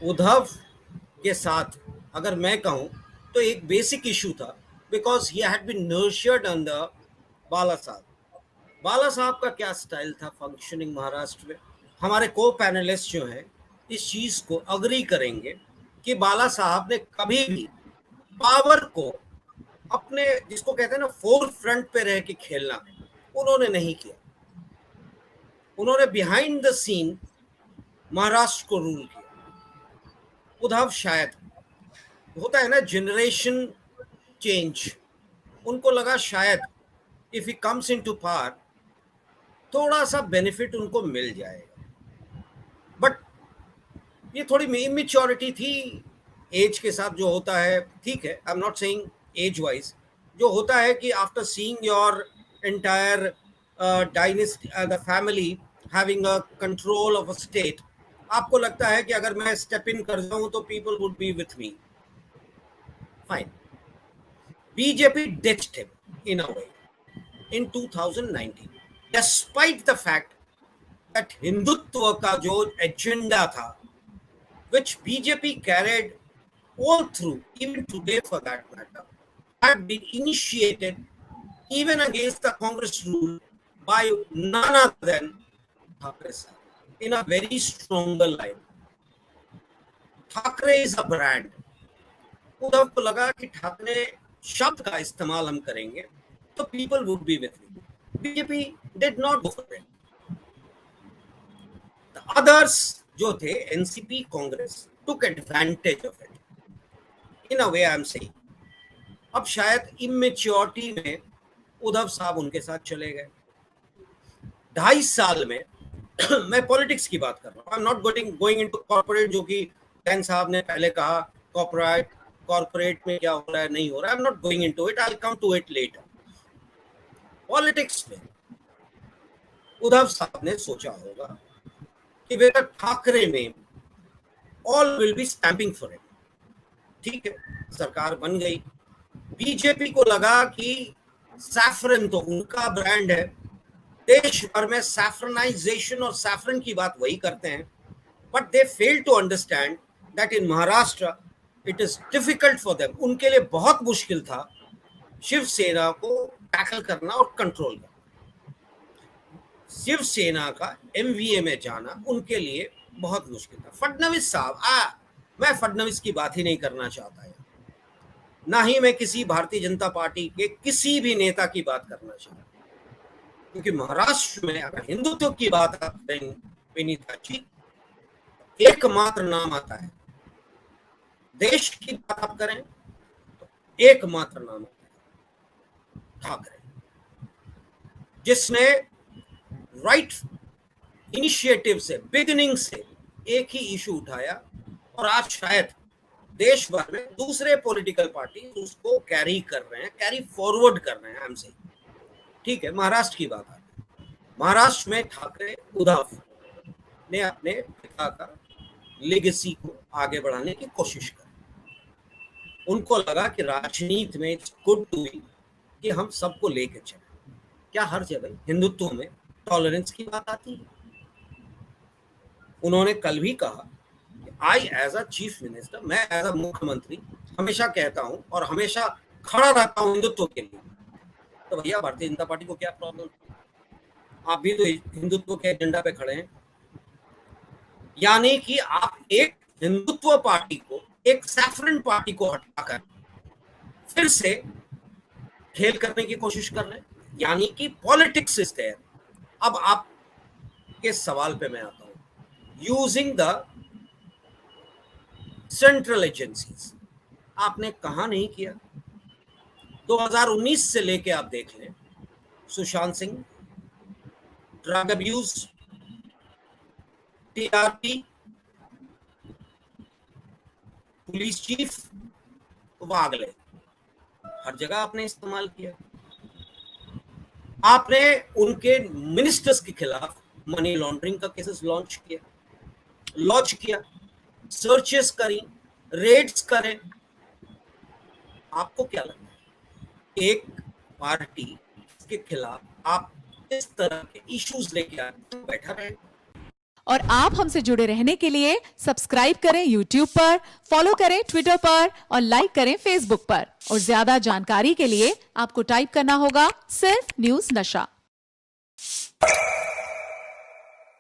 उद्धव के साथ अगर मैं कहूं तो एक बेसिक इशू था, because he had been nurtured under Balasaheb. बाला साहब का क्या स्टाइल था फंक्शनिंग महाराष्ट्र में, हमारे को पैनलिस्ट जो हैं इस चीज को अग्री करेंगे कि बाला साहब ने कभी भी पावर को अपने, जिसको कहते हैं ना, फोर फ्रंट पे रह के खेलना, उन्होंने नहीं किया। उन्होंने बिहाइंड द सीन महाराष्ट्र को रूल किया। उद्धव शायद, होता है ना जनरेशन चेंज, उनको लगा शायद if he comes into power थोड़ा सा बेनिफिट उनको मिल जाएगा। बट ये थोड़ी इमेच्योरिटी थी, एज के साथ जो होता है, ठीक है, I am not saying age wise, जो होता है कि after seeing your entire dynasty, the family having a control of a state, आपको लगता है कि अगर मैं स्टेप इन कर जाऊं तो people would be with me. Fine, BJP ditched him in a way in 2019, despite the fact that Hindutva का जो एजेंडा था, which BJP carried all through, even today for that matter, had been initiated even against the Congress rule by none other than Thackeray sir, in a very stronger line. Thackeray is a brand. Uddhav को लगा कि ठाकरे शब्द का इस्तेमाल हम करेंगे तो people would be with me. BJP did not go for it. The others जो थे, NCP, Congress, took advantage of it in a way. I am saying अब शायद इमेच्योरिटी में उद्धव साहब उनके साथ चले गए। 2.5 साल में मैं पॉलिटिक्स की बात कर रहा हूँ, आई am not going into corporate, जो कि जैन साहब ने पहले कहा कॉर्पोरेट में क्या हो रहा है नहीं हो रहा है। I am not going into it, I will come to it later. Politics में उद्धव साहब ने सोचा होगा कि बेटा ठाकरे में all will be stamping for it. ठीक है, सरकार बन गई। बीजेपी को लगा कि सैफरन तो उनका ब्रांड है, देश भर में सैफरनाइजेशन और सैफरन की बात वही करते हैं, but they fail to understand that in Maharashtra it is difficult for them. उनके लिए बहुत मुश्किल था शिवसेना को टैकल करना और कंट्रोल करना। शिवसेना का एमवीए में जाना उनके लिए बहुत मुश्किल था। फडणवीस साहब, मैं फडणवीस की बात ही नहीं करना चाहता है, ना ही मैं किसी भारतीय जनता पार्टी के किसी भी नेता की बात करना चाहता, क्योंकि महाराष्ट्र में अगर हिंदुत्व की बात आप करें विनीता जी, एकमात्र नाम आता है। देश की बात आप करें तो एकमात्र नाम आता है ठाकरे, जिसने राइट इनिशिएटिव से, बिगिनिंग से एक ही इशू उठाया, और आज शायद देश भर में दूसरे पॉलिटिकल पार्टी उसको कैरी कर रहे हैं, कैरी फॉरवर्ड कर रहे हैं हमसे। ठीक है, महाराष्ट्र की बात आती है। महाराष्ट्र में ठाकरे, उद्धव ने अपने पिता का लेगेसी को आगे बढ़ाने की कोशिश करी। उनको लगा कि राजनीति में इट्स गुड टू बी कि हम सबको लेके चले। क्या हर जगह हिंदुत्व में टॉलरेंस की बात आती है? उन्होंने कल भी कहा कि I as a chief minister, मैं एज अ मुख्यमंत्री हमेशा कहता हूं और हमेशा खड़ा रहता हूं हिंदुत्व के लिए। तो भैया भारतीय जनता पार्टी को क्या प्रॉब्लम? आप भी तो हिंदुत्व के एजेंडा पे खड़े हैं। यानी कि आप एक हिंदुत्व पार्टी को, एक सैफरन पार्टी को हटाकर फिर से खेल करने की कोशिश कर रहे हैं, यानी कि पॉलिटिक्स इज देयर। अब आप के सवाल पे मैं आता हूं, यूजिंग द सेंट्रल एजेंसीज, आपने कहा नहीं किया। 2019 से लेके आप देख लें, Sushant Singh, drug abuse, TRP, police chief, Wagle, हर जगह आपने इस्तेमाल किया। आपने उनके मिनिस्टर्स के खिलाफ मनी लॉन्ड्रिंग का केसेस लॉन्च किया, सर्चेस करी, रेड्स करें। आपको क्या लगता है एक पार्टी के खिलाफ आप इस तरह के इश्यूज लेके आके बैठा रहे? और आप हमसे जुड़े रहने के लिए सब्सक्राइब करें YouTube पर, फॉलो करें ट्विटर पर और लाइक करें Facebook पर। और ज्यादा जानकारी के लिए आपको टाइप करना होगा सिर्फ न्यूज नशा।